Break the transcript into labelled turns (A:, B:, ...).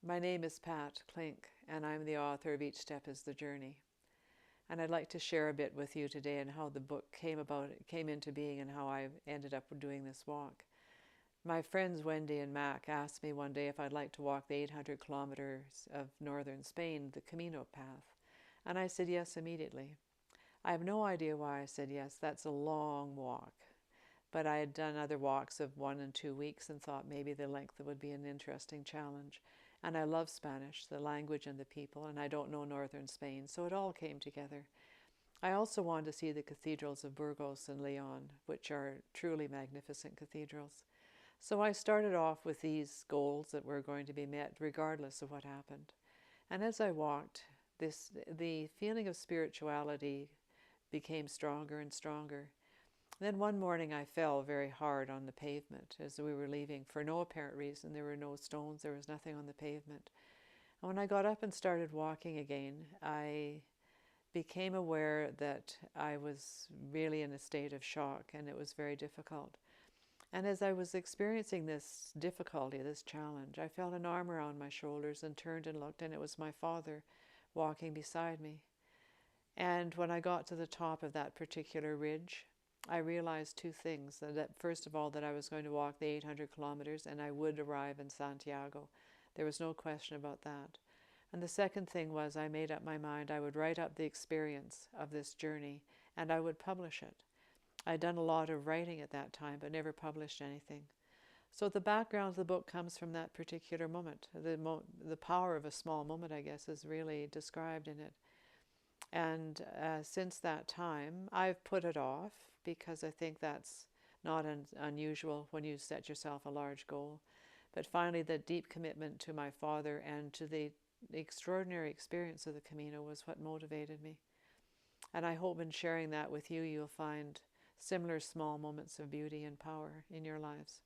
A: My name is Pat Klinck, and I'm the author of Each Step is the Journey. And I'd like to share a bit with you today on how the book came into being and how I ended up doing this walk. My friends Wendy and Mac asked me one day if I'd like to walk the 800 kilometers of northern Spain, the Camino path. And I said yes immediately. I have no idea why I said yes. That's a long walk. But I had done other walks of 1 and 2 weeks and thought maybe the length would be an interesting challenge. And I love Spanish, the language and the people, and I don't know northern Spain, so it all came together. I also wanted to see the cathedrals of Burgos and Leon, which are truly magnificent cathedrals. So I started off with these goals that were going to be met regardless of what happened. And as I walked, the feeling of spirituality became stronger and stronger. Then one morning I fell very hard on the pavement as we were leaving for no apparent reason. There were no stones, there was nothing on the pavement. And when I got up and started walking again, I became aware that I was really in a state of shock and it was very difficult. And as I was experiencing this difficulty, this challenge, I felt an arm around my shoulders and turned and looked, and it was my father walking beside me. And when I got to the top of that particular ridge, I realized two things. That first of all, that I was going to walk the 800 kilometers and I would arrive in Santiago. There was no question about that. And the second thing was I made up my mind I would write up the experience of this journey and I would publish it. I'd done a lot of writing at that time, but never published anything. So the background of the book comes from that particular moment. The power of a small moment, I guess, is really described in it. And since that time, I've put it off because I think that's not unusual when you set yourself a large goal. But finally, the deep commitment to my father and to the extraordinary experience of the Camino was what motivated me. And I hope in sharing that with you, you'll find similar small moments of beauty and power in your lives.